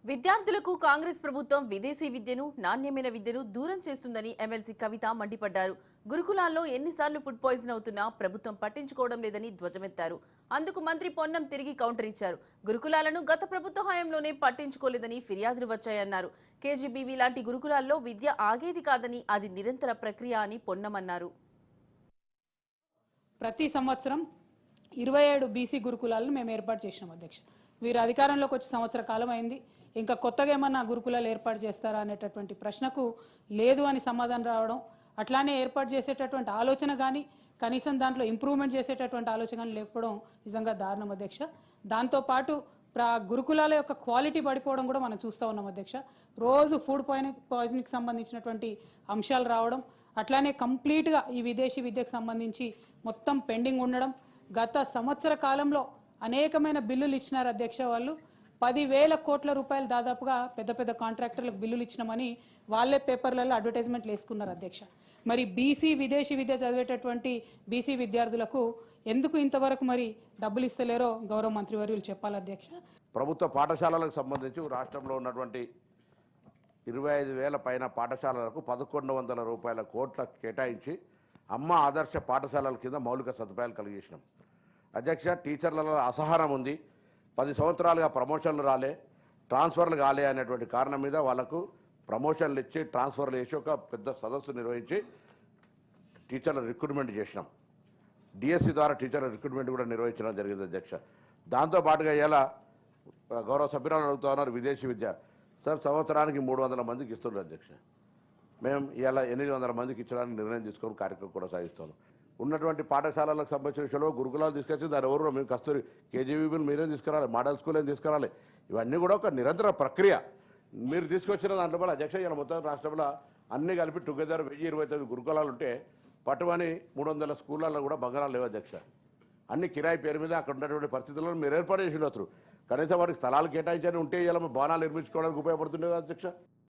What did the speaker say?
విద్యార్థులకు కాంగ్రెస్ ప్రభుత్వం విదేశీ విద్యను నాణ్యమైన విద్యను దూరం చేస్తుందని ఎమ్మెల్సీ కవిత మండిపడ్డారు. గురుకులాల్లో ఎన్నిసార్లు ఫుడ్ పాయిజన్ అవుతున్నా ప్రభుత్వం పట్టించుకోవడం లేదని ధ్వజమెత్తారు. అందుకు మంత్రి పొన్నం తిరిగి కౌంటర్ ఇచ్చారు. గురుకులాలను గత ప్రభుత్వ హయాంలోనే పట్టించుకోలేదని ఫిర్యాదులు వచ్చాయన్నారు. కేజీబీవీ లాంటి గురుకులాల్లో విద్య ఆగేది కాదని అది నిరంతర ప్రక్రియ అని పొన్నం అన్నారు. ప్రతి సంవత్సరం 27 బీసీ గురుకులాలను మేము ఏర్పాటు చేసినాం అధ్యక్ష. వీరు అధికారంలోకి వచ్చి సంవత్సర కాలం అయింది. ఇంకా కొత్తగా ఏమన్నా గురుకులాలు ఏర్పాటు చేస్తారా అనేటటువంటి ప్రశ్నకు లేదు అని సమాధానం రావడం, అట్లానే ఏర్పాటు చేసేటటువంటి ఆలోచన కానీ కనీసం దాంట్లో ఇంప్రూవ్మెంట్ చేసేటటువంటి ఆలోచన కానీ లేకపోవడం నిజంగా దారుణం అధ్యక్ష. దాంతోపాటు గురుకులాల యొక్క క్వాలిటీ పడిపోవడం కూడా మనం చూస్తూ ఉన్నాం అధ్యక్ష. రోజు ఫుడ్ పాయిజన్కి సంబంధించినటువంటి అంశాలు రావడం, అట్లానే కంప్లీట్గా ఈ విదేశీ విద్యకు సంబంధించి మొత్తం పెండింగ్ ఉండడం. గత సంవత్సర కాలంలో అనేకమైన బిల్లులు ఇచ్చినారు అధ్యక్ష. వాళ్ళు 10,000 కోట్ల రూపాయలు దాదాపుగా పెద్ద పెద్ద కాంట్రాక్టర్లకు బిల్లులు ఇచ్చినామని వాళ్ళే పేపర్లలో అడ్వర్టైజ్మెంట్లు వేసుకున్నారు అధ్యక్ష. మరి విదేశీ విద్య చదివేటటువంటి బీసీ విద్యార్థులకు ఎందుకు ఇంతవరకు మరి డబ్బులు ఇస్తలేరో గౌరవ మంత్రివర్యులు చెప్పాలి అధ్యక్ష. ప్రభుత్వ పాఠశాలలకు సంబంధించి రాష్ట్రంలో ఉన్నటువంటి 25,000 పైన పాఠశాలలకు 1,100 రూపాయల కోట్ల కేటాయించి అమ్మ ఆదర్శ పాఠశాలల కింద మౌలిక సదుపాయాలు కలిగేసినాం అధ్యక్ష. టీచర్లలో అసహనం ఉంది. 10 సంవత్సరాలుగా ప్రమోషన్లు రాలే, ట్రాన్స్ఫర్లు కాలే అనేటువంటి కారణం మీద వాళ్ళకు ప్రమోషన్లు ఇచ్చి ట్రాన్స్ఫర్లు చేసి ఒక పెద్ద సదస్సు నిర్వహించి టీచర్ల రిక్రూట్మెంట్ చేసినాం. డిఎస్సి ద్వారా టీచర్ల రిక్రూట్మెంట్ కూడా నిర్వహించడం జరిగింది అధ్యక్ష. దాంతోపాటుగా ఇలా గౌరవ సభ్యురాలు అడుగుతూ ఉన్నారు విదేశీ విద్య. సార్, సంవత్సరానికి 300 మందికి ఇస్తున్నారు అధ్యక్ష. మేము ఇలా 800 మందికి ఇచ్చడానికి నిర్ణయం తీసుకొని కార్యక్రమం కొనసాగిస్తాను. ఉన్నటువంటి పాఠశాలలకు సంబంధించిన విషయంలో గురుకులాలు తీసుకొచ్చి దాని ఎవరు మేము కస్తూరి కేజీబీబీని మీరే తీసుకురాలి, మోడల్ స్కూల్ ఏం తీసుకురాలి. ఇవన్నీ కూడా ఒక నిరంతర ప్రక్రియ. మీరు తీసుకొచ్చిన దాంట్లో కూడా అధ్యక్ష ఇలా మొత్తం రాష్ట్రంలో అన్నీ కలిపి టుగెదర్ 1029 గురుకులాలు ఉంటే పట్టుమని 300 స్కూళ్ళల్లో కూడా బంగారాలు లేవు అధ్యక్ష. అన్ని కిరాయి పేరు మీద అక్కడ ఉన్నటువంటి పరిస్థితుల్లో మీరు ఏర్పాటు చేసి ఉండొచ్చు. కనీసం వాటికి స్థలాలు కేటాయించని ఉంటే ఇలా భవనాలు నిర్మించుకోవడానికి ఉపయోగపడుతుండే అధ్యక్ష.